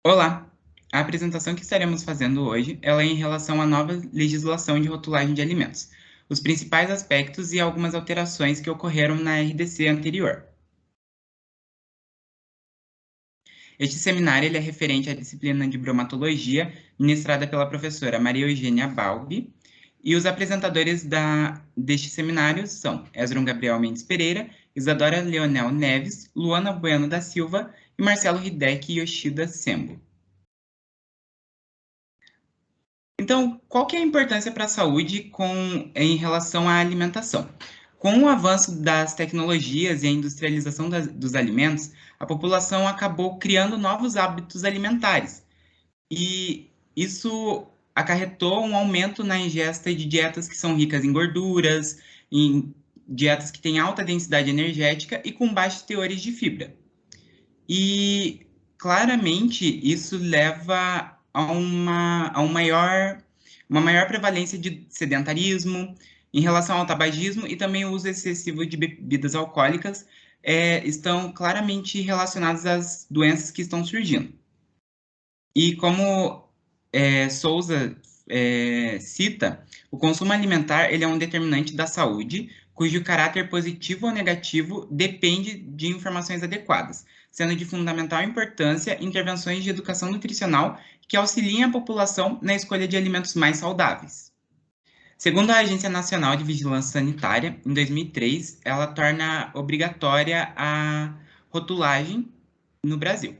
Olá! A apresentação que estaremos fazendo hoje ela é em relação à nova legislação de rotulagem de alimentos, os principais aspectos e algumas alterações que ocorreram na RDC anterior. Este seminário ele é referente à disciplina de bromatologia, ministrada pela professora Maria Eugênia Balbi, e os apresentadores deste seminário são Esdron Gabriel Mendes Pereira, Isadora Leonel Neves, Luana Bueno da Silva e Marcelo Hideki Yoshida Sembo. Então, qual que é a importância para a saúde em relação à alimentação? Com o avanço das tecnologias e a industrialização dos alimentos, a população acabou criando novos hábitos alimentares. E isso acarretou um aumento na ingesta de dietas que são ricas em gorduras, em dietas que têm alta densidade energética e com baixos teores de fibra. E claramente isso leva a uma maior prevalência de sedentarismo em relação ao tabagismo e também o uso excessivo de bebidas alcoólicas estão claramente relacionados às doenças que estão surgindo. E como Souza cita, o consumo alimentar ele é um determinante da saúde, cujo caráter positivo ou negativo depende de informações adequadas, sendo de fundamental importância intervenções de educação nutricional que auxiliem a população na escolha de alimentos mais saudáveis. Segundo a Agência Nacional de Vigilância Sanitária, em 2003, ela torna obrigatória a rotulagem no Brasil.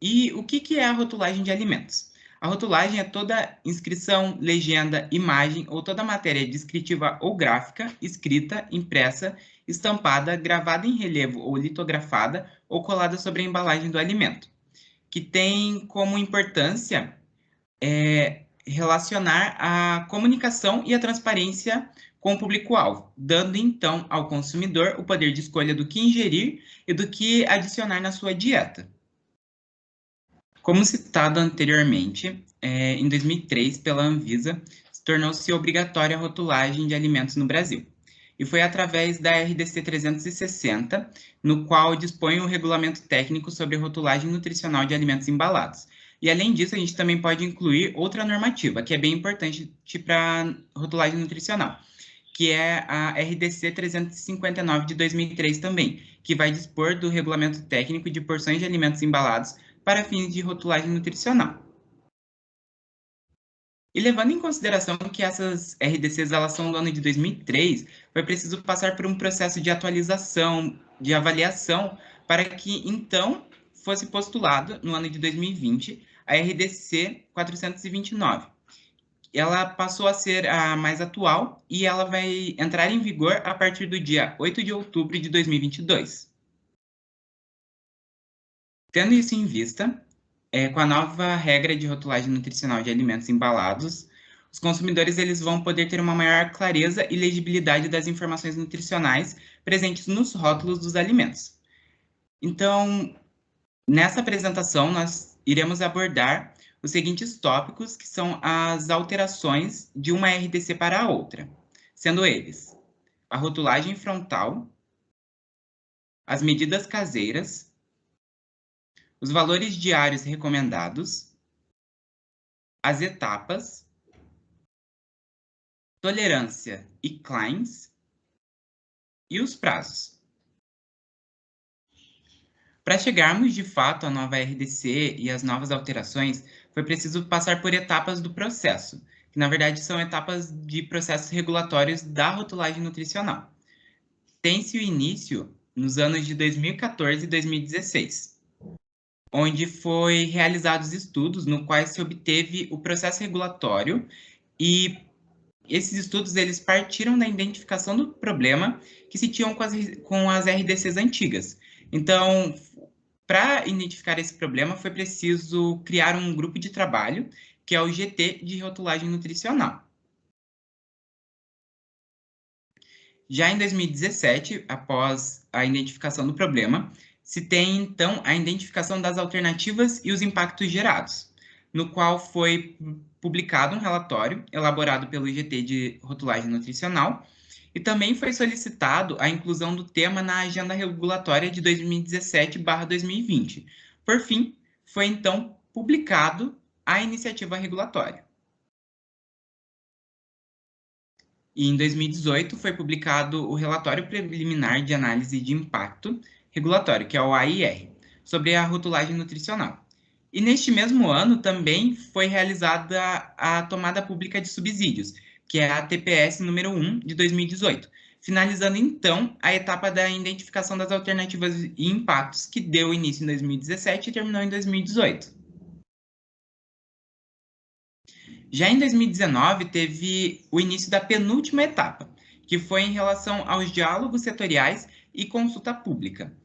E o que é a rotulagem de alimentos? A rotulagem é toda inscrição, legenda, imagem ou toda matéria descritiva ou gráfica, escrita, impressa, estampada, gravada em relevo ou litografada ou colada sobre a embalagem do alimento, que tem como importância relacionar a comunicação e a transparência com o público-alvo, dando então ao consumidor o poder de escolha do que ingerir e do que adicionar na sua dieta. Como citado anteriormente, em 2003, pela Anvisa, tornou-se obrigatória a rotulagem de alimentos no Brasil. E foi através da RDC 360, no qual dispõe o regulamento técnico sobre rotulagem nutricional de alimentos embalados. E além disso, a gente também pode incluir outra normativa, que é bem importante para rotulagem nutricional, que é a RDC 359 de 2003 também, que vai dispor do regulamento técnico de porções de alimentos embalados para fins de rotulagem nutricional. E levando em consideração que essas RDCs elas são do ano de 2003, foi preciso passar por um processo de atualização, de avaliação, para que então fosse postulado no ano de 2020 a RDC 429. Ela passou a ser a mais atual e ela vai entrar em vigor a partir do dia 8 de outubro de 2022. Tendo isso em vista, com a nova regra de rotulagem nutricional de alimentos embalados, os consumidores eles vão poder ter uma maior clareza e legibilidade das informações nutricionais presentes nos rótulos dos alimentos. Então, nessa apresentação, nós iremos abordar os seguintes tópicos, que são as alterações de uma RDC para a outra, sendo eles a rotulagem frontal, as medidas caseiras, os valores diários recomendados, as etapas, tolerância e Kleins, e os prazos. Para chegarmos de fato à nova RDC e às novas alterações, foi preciso passar por etapas do processo, que na verdade são etapas de processos regulatórios da rotulagem nutricional. Tem-se o início nos anos de 2014 e 2016, onde foi realizados estudos no quais se obteve o processo regulatório e esses estudos eles partiram da identificação do problema que se tinham com as RDCs antigas. Então, para identificar esse problema, foi preciso criar um grupo de trabalho, que é o GT de rotulagem nutricional. Já em 2017, após a identificação do problema, se tem, então, a identificação das alternativas e os impactos gerados, no qual foi publicado um relatório elaborado pelo GT de rotulagem nutricional e também foi solicitado a inclusão do tema na agenda regulatória de 2017/2020. Por fim, foi então publicado a iniciativa regulatória. E em 2018 foi publicado o Relatório Preliminar de Análise de Impacto Regulatório, que é o AIR, sobre a rotulagem nutricional. E neste mesmo ano também foi realizada a tomada pública de subsídios, que é a TPS número 1 de 2018, finalizando então a etapa da identificação das alternativas e impactos, que deu início em 2017 e terminou em 2018. Já em 2019, teve o início da penúltima etapa, que foi em relação aos diálogos setoriais e consulta pública.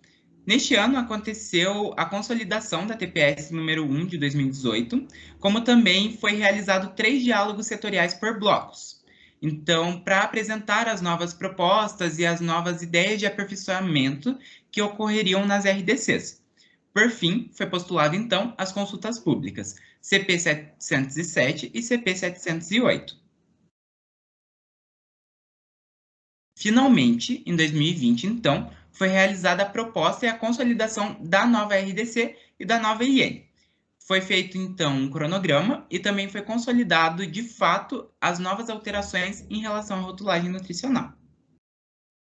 Neste ano, aconteceu a consolidação da TPS número 1 de 2018, como também foi realizado 3 diálogos setoriais por blocos. Então, para apresentar as novas propostas e as novas ideias de aperfeiçoamento que ocorreriam nas RDCs. Por fim, foi postulado, então, as consultas públicas, CP 707 e CP 708. Finalmente, em 2020, então, foi realizada a proposta e a consolidação da nova RDC e da nova IN. Foi feito, então, um cronograma e também foi consolidado, de fato, as novas alterações em relação à rotulagem nutricional.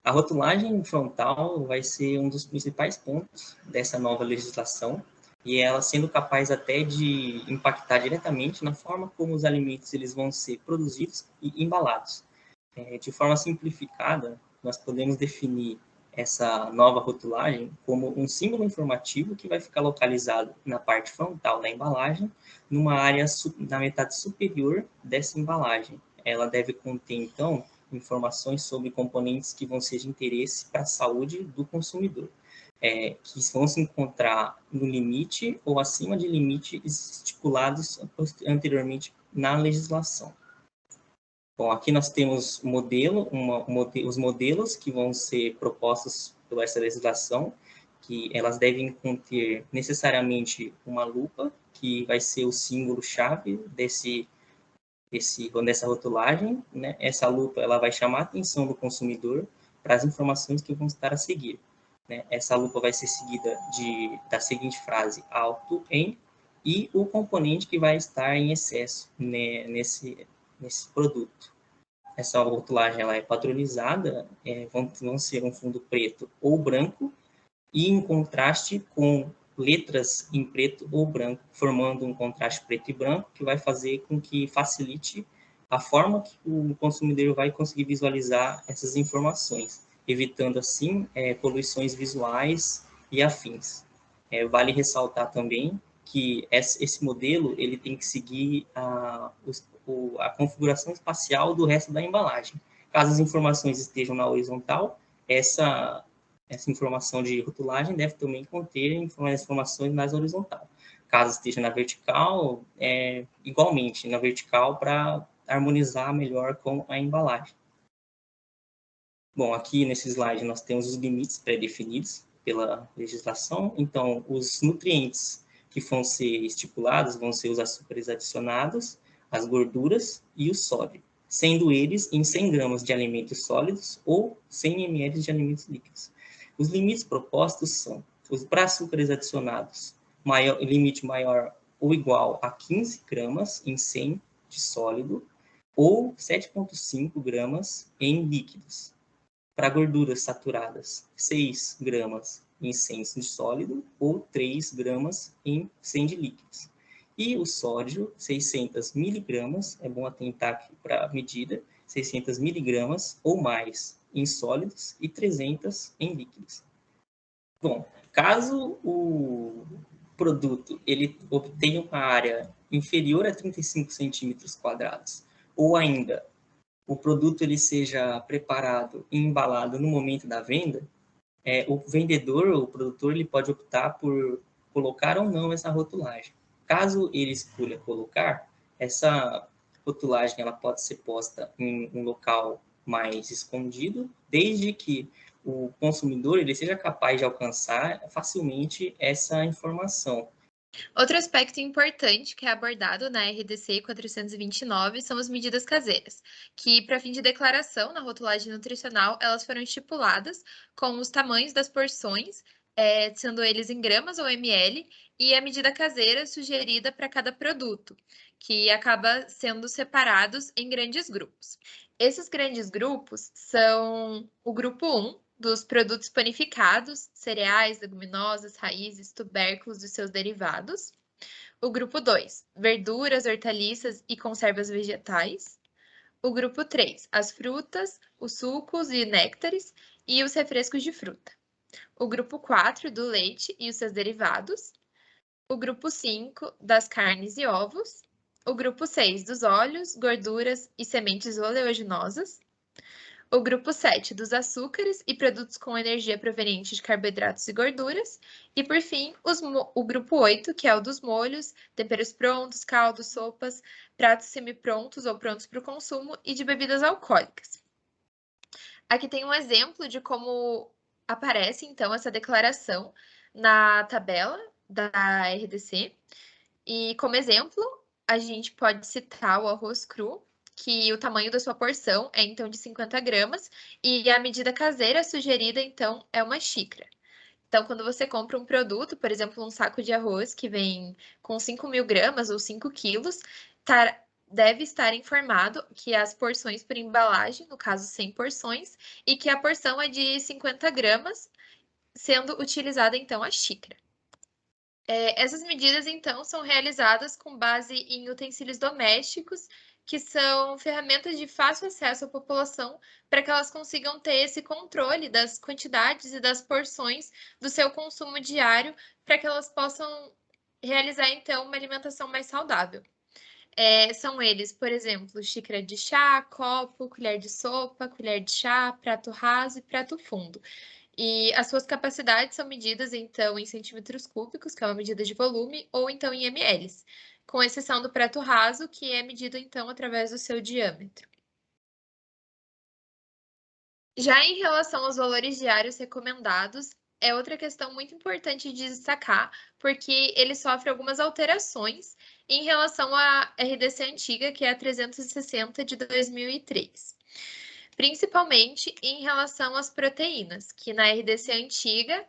A rotulagem frontal vai ser um dos principais pontos dessa nova legislação, e ela sendo capaz até de impactar diretamente na forma como os alimentos eles vão ser produzidos e embalados. De forma simplificada, nós podemos definir essa nova rotulagem como um símbolo informativo que vai ficar localizado na parte frontal da embalagem, numa área na metade superior dessa embalagem. Ela deve conter, então, informações sobre componentes que vão ser de interesse para a saúde do consumidor, que vão se encontrar no limite ou acima de limites estipulados anteriormente na legislação. Bom, aqui nós temos os modelos que vão ser propostos por essa legislação, que elas devem conter necessariamente uma lupa, que vai ser o símbolo-chave dessa rotulagem, né? Essa lupa ela vai chamar a atenção do consumidor para as informações que vão estar a seguir, né? Essa lupa vai ser seguida da seguinte frase, alto em, e o componente que vai estar em excesso, né, nesse produto. Essa rotulagem ela é padronizada, vão ser um fundo preto ou branco, e em contraste com letras em preto ou branco, formando um contraste preto e branco, que vai fazer com que facilite a forma que o consumidor vai conseguir visualizar essas informações, evitando assim poluições visuais e afins. Vale ressaltar também que esse modelo ele tem que seguir a configuração espacial do resto da embalagem. Caso as informações estejam na horizontal, essa informação de rotulagem deve também conter informações na horizontal. Caso esteja na vertical, igualmente na vertical para harmonizar melhor com a embalagem. Bom, aqui nesse slide nós temos os limites pré-definidos pela legislação. Então, os nutrientes que vão ser estipulados vão ser os açúcares adicionados, as gorduras e o sódio, sendo eles em 100 gramas de alimentos sólidos ou 100 ml de alimentos líquidos. Os limites propostos são os para açúcares adicionados, limite maior ou igual a 15 gramas em 100 de sólido ou 7,5 gramas em líquidos. Para gorduras saturadas, 6 gramas em 100 de sólido ou 3 gramas em 100 de líquidos. E o sódio, 600 miligramas, é bom atentar aqui para a medida, 600 miligramas ou mais em sólidos e 300 em líquidos. Bom, caso o produto ele obtenha uma área inferior a 35 centímetros quadrados, ou ainda o produto ele seja preparado e embalado no momento da venda, o vendedor ou o produtor ele pode optar por colocar ou não essa rotulagem. Caso ele escolha colocar, essa rotulagem ela pode ser posta em um local mais escondido, desde que o consumidor ele seja capaz de alcançar facilmente essa informação. Outro aspecto importante que é abordado na RDC 429 são as medidas caseiras, que, para fim de declaração na rotulagem nutricional, elas foram estipuladas com os tamanhos das porções, sendo eles em gramas ou ml, e a medida caseira sugerida para cada produto, que acaba sendo separados em grandes grupos. Esses grandes grupos são o grupo 1, dos produtos panificados, cereais, leguminosas, raízes, tubérculos e seus derivados. O grupo 2, verduras, hortaliças e conservas vegetais. O grupo 3, as frutas, os sucos e néctares e os refrescos de fruta. O grupo 4, do leite e os seus derivados. O grupo 5, das carnes e ovos. O grupo 6, dos óleos, gorduras e sementes oleaginosas. O grupo 7, dos açúcares e produtos com energia proveniente de carboidratos e gorduras. E, por fim, o grupo 8, que é o dos molhos, temperos prontos, caldos, sopas, pratos semi-prontos ou prontos para o consumo e de bebidas alcoólicas. Aqui tem um exemplo de como aparece, então, essa declaração na tabela da RDC. E, como exemplo, a gente pode citar o arroz cru, que o tamanho da sua porção é, então, de 50 gramas, e a medida caseira sugerida, então, é uma xícara. Então, quando você compra um produto, por exemplo, um saco de arroz que vem com 5.000 gramas ou 5 quilos, deve estar informado que as porções por embalagem, no caso 100 porções, e que a porção é de 50 gramas, sendo utilizada, então, a xícara. Essas medidas, então, são realizadas com base em utensílios domésticos, que são ferramentas de fácil acesso à população para que elas consigam ter esse controle das quantidades e das porções do seu consumo diário, para que elas possam realizar, então, uma alimentação mais saudável. São eles, por exemplo, xícara de chá, copo, colher de sopa, colher de chá, prato raso e prato fundo. E as suas capacidades são medidas, então, em centímetros cúbicos, que é uma medida de volume, ou então em ml, com exceção do prato raso, que é medido, então, através do seu diâmetro. Já em relação aos valores diários recomendados, é outra questão muito importante de destacar, porque ele sofre algumas alterações em relação à RDC antiga, que é a 360 de 2003. Principalmente em relação às proteínas, que na RDC antiga,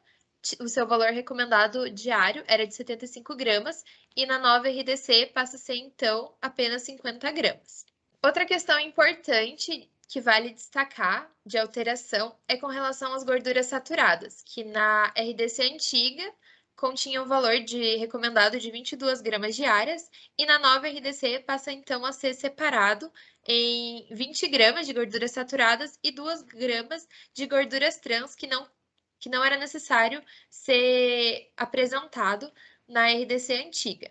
o seu valor recomendado diário era de 75 gramas, e na nova RDC passa a ser, então, apenas 50 gramas. Outra questão importante que vale destacar de alteração é com relação às gorduras saturadas, que na RDC antiga continha um valor recomendado de 22 gramas diárias, e na nova RDC passa então a ser separado em 20 gramas de gorduras saturadas e 2 gramas de gorduras trans, que não era necessário ser apresentado na RDC antiga.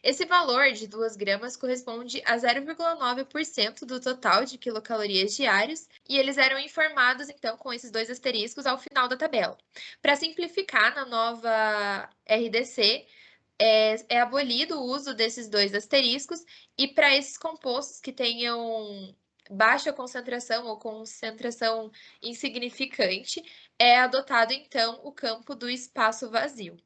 Esse valor de 2 gramas corresponde a 0,9% do total de quilocalorias diários, e eles eram informados, então, com esses 2 asteriscos ao final da tabela. Para simplificar, na nova RDC, é abolido o uso desses 2 asteriscos, e para esses compostos que tenham baixa concentração ou concentração insignificante, é adotado, então, o campo do espaço vazio.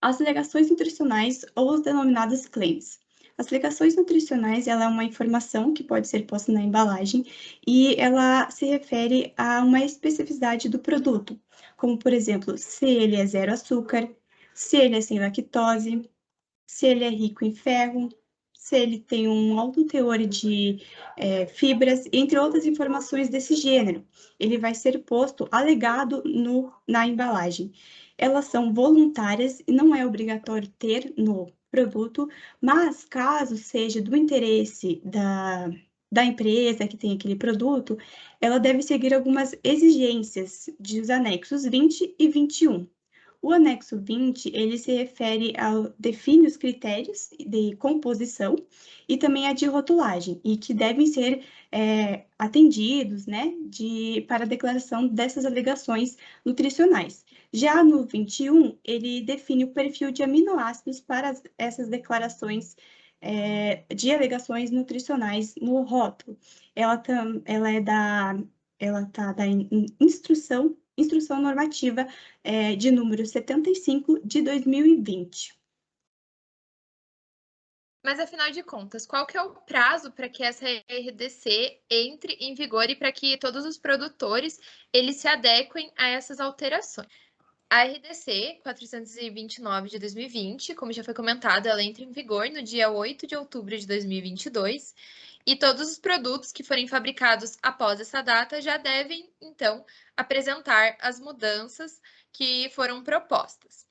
As alegações nutricionais ou os denominados claims. As alegações nutricionais, ela é uma informação que pode ser posta na embalagem e ela se refere a uma especificidade do produto, como, por exemplo, se ele é zero açúcar, se ele é sem lactose, se ele é rico em ferro, se ele tem um alto teor de fibras, entre outras informações desse gênero. Ele vai ser posto alegado na embalagem. Elas são voluntárias e não é obrigatório ter no produto, mas caso seja do interesse da empresa que tem aquele produto, ela deve seguir algumas exigências dos anexos 20 e 21. O anexo 20, ele se refere define os critérios de composição e também a de rotulagem, e que devem ser atendidos, né, para a declaração dessas alegações nutricionais. Já no 21, ele define o perfil de aminoácidos para essas declarações de alegações nutricionais no rótulo. Ela está da Instrução Normativa de número 75 de 2020. Mas, afinal de contas, qual que é o prazo para que essa RDC entre em vigor e para que todos os produtores eles se adequem a essas alterações? A RDC 429 de 2020, como já foi comentado, ela entra em vigor no dia 8 de outubro de 2022 e todos os produtos que forem fabricados após essa data já devem, então, apresentar as mudanças que foram propostas.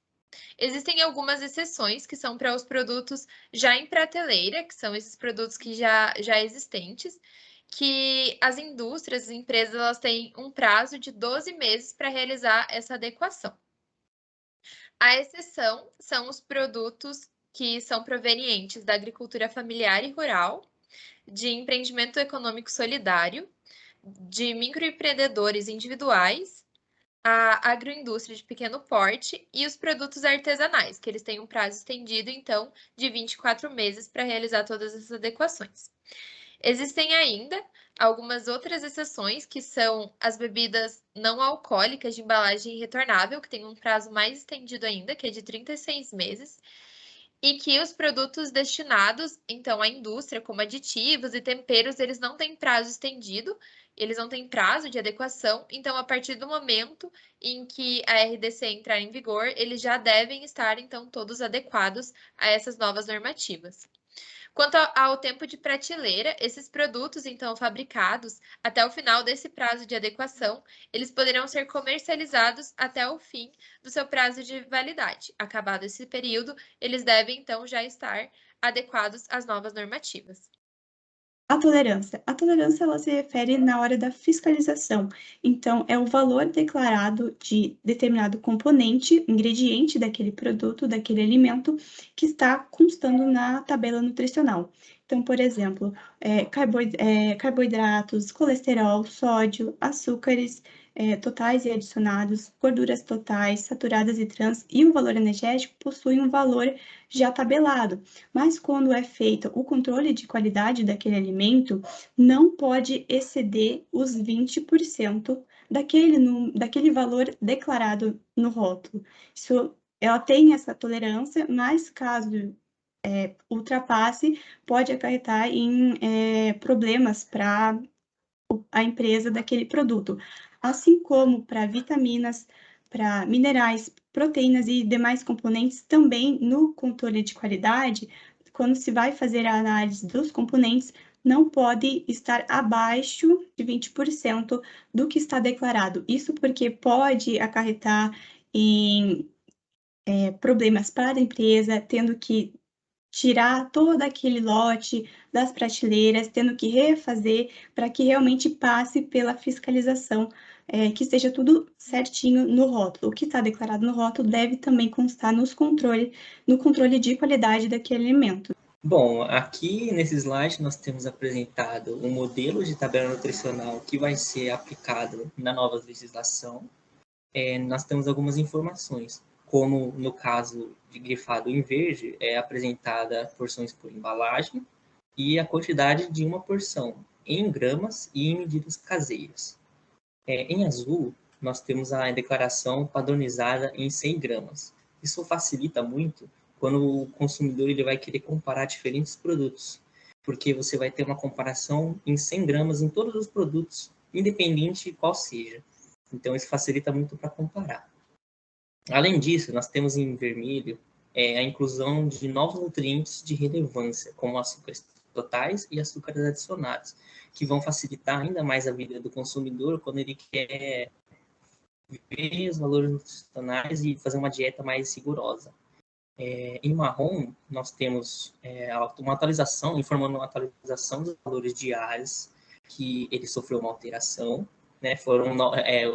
Existem algumas exceções que são para os produtos já em prateleira, que são esses produtos que já existentes, que as indústrias, as empresas, elas têm um prazo de 12 meses para realizar essa adequação. A exceção são os produtos que são provenientes da agricultura familiar e rural, de empreendimento econômico solidário, de microempreendedores individuais, a agroindústria de pequeno porte e os produtos artesanais, que eles têm um prazo estendido, então, de 24 meses para realizar todas essas adequações. Existem ainda algumas outras exceções, que são as bebidas não alcoólicas de embalagem retornável, que tem um prazo mais estendido ainda, que é de 36 meses, e que os produtos destinados, então, à indústria, como aditivos e temperos, eles não têm prazo estendido, eles não têm prazo de adequação, então, a partir do momento em que a RDC entrar em vigor, eles já devem estar, então, todos adequados a essas novas normativas. Quanto ao tempo de prateleira, esses produtos, então, fabricados até o final desse prazo de adequação, eles poderão ser comercializados até o fim do seu prazo de validade. Acabado esse período, eles devem, então, já estar adequados às novas normativas. A tolerância. A tolerância, ela se refere na hora da fiscalização. Então, é o valor declarado de determinado componente, ingrediente daquele produto, daquele alimento, que está constando na tabela nutricional. Então, por exemplo, carboidratos, colesterol, sódio, açúcares, totais e adicionados, gorduras totais, saturadas e trans, e o valor energético possui um valor já tabelado. Mas quando é feito o controle de qualidade daquele alimento, não pode exceder os 20% daquele valor declarado no rótulo. Ela tem essa tolerância, mas caso ultrapasse, pode acarretar em problemas para a empresa daquele produto, assim como para vitaminas, para minerais, proteínas e demais componentes, também no controle de qualidade, quando se vai fazer a análise dos componentes, não pode estar abaixo de 20% do que está declarado. Isso porque pode acarretar em problemas para a empresa, tendo que tirar todo aquele lote das prateleiras, tendo que refazer para que realmente passe pela fiscalização, que esteja tudo certinho no rótulo. O que está declarado no rótulo deve também constar no controle de qualidade daquele alimento. Bom, aqui nesse slide nós temos apresentado um modelo de tabela nutricional que vai ser aplicado na nova legislação. Nós temos algumas informações, como no caso de grifado em verde, é apresentada porções por embalagem e a quantidade de uma porção em gramas e em medidas caseiras. Em azul, nós temos a declaração padronizada em 100 gramas. Isso facilita muito quando o consumidor ele vai querer comparar diferentes produtos, porque você vai ter uma comparação em 100 gramas em todos os produtos, independente de qual seja. Então, isso facilita muito para comparar. Além disso, nós temos em vermelho a inclusão de novos nutrientes de relevância, como açúcares totais e açúcares adicionados, que vão facilitar ainda mais a vida do consumidor quando ele quer ver os valores nutricionais e fazer uma dieta mais rigorosa. Em marrom, nós temos uma atualização, informando uma atualização dos valores diários, que ele sofreu uma alteração, né?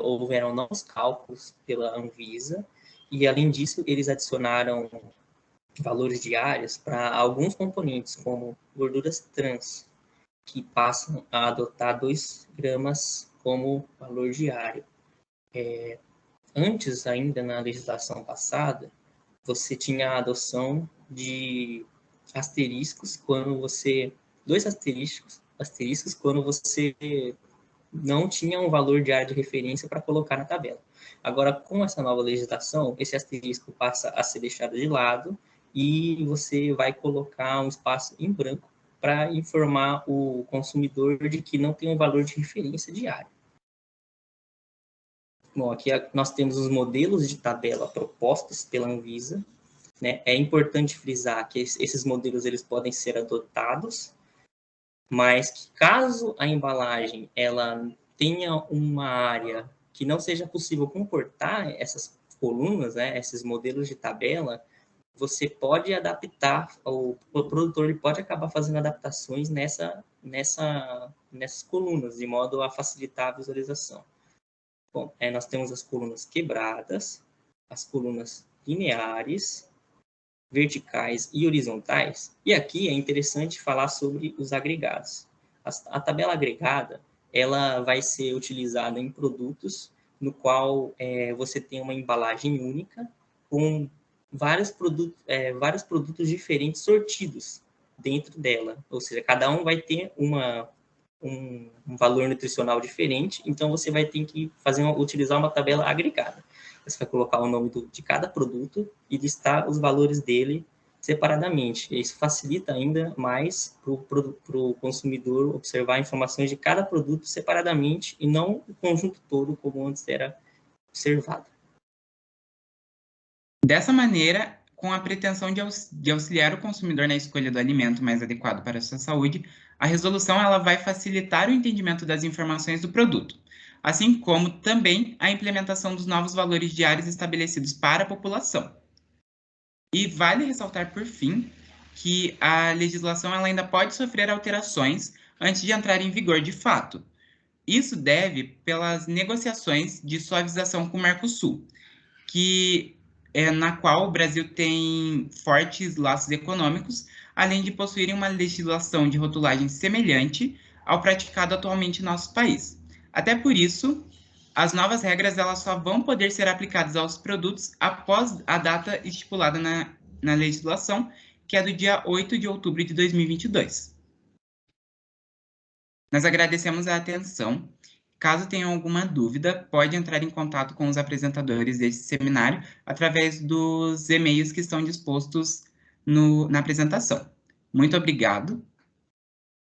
Houveram novos cálculos pela Anvisa, e além disso, eles adicionaram valores diários para alguns componentes, como gorduras trans, que passam a adotar 2 gramas como valor diário. Antes, ainda na legislação passada, você tinha a adoção de asteriscos quando você... 2 asteriscos quando você não tinha um valor diário de referência para colocar na tabela. Agora, com essa nova legislação, esse asterisco passa a ser deixado de lado e você vai colocar um espaço em branco para informar o consumidor de que não tem um valor de referência diário. Bom, aqui nós temos os modelos de tabela propostos pela Anvisa, né? É importante frisar que esses modelos eles podem ser adotados, mas que caso a embalagem ela tenha uma área que não seja possível comportar essas colunas, né, esses modelos de tabela, você pode adaptar, o produtor ele pode acabar fazendo adaptações nessas colunas, de modo a facilitar a visualização. Bom, nós temos as colunas quebradas, as colunas lineares, verticais e horizontais. E aqui é interessante falar sobre os agregados. A tabela agregada, ela vai ser utilizada em produtos no qual você tem uma embalagem única com vários produtos diferentes sortidos dentro dela. Ou seja, cada um vai ter um valor nutricional diferente, então você vai ter que utilizar uma tabela agregada. Você vai colocar o nome de cada produto e listar os valores dele separadamente. Isso facilita ainda mais para o consumidor observar informações de cada produto separadamente e não o conjunto todo, como antes era observado. Dessa maneira, com a pretensão de auxiliar o consumidor na escolha do alimento mais adequado para a sua saúde, a resolução ela vai facilitar o entendimento das informações do produto, assim como também a implementação dos novos valores diários estabelecidos para a população. E vale ressaltar, por fim, que a legislação ela ainda pode sofrer alterações antes de entrar em vigor de fato. Isso deve pelas negociações de suavização com o Mercosul, na qual o Brasil tem fortes laços econômicos, além de possuírem uma legislação de rotulagem semelhante ao praticado atualmente em nosso país. Até por isso, as novas regras elas só vão poder ser aplicadas aos produtos após a data estipulada na legislação, que é do dia 8 de outubro de 2022. Nós agradecemos a atenção. Caso tenham alguma dúvida, pode entrar em contato com os apresentadores deste seminário através dos e-mails que estão dispostos na apresentação. Muito obrigado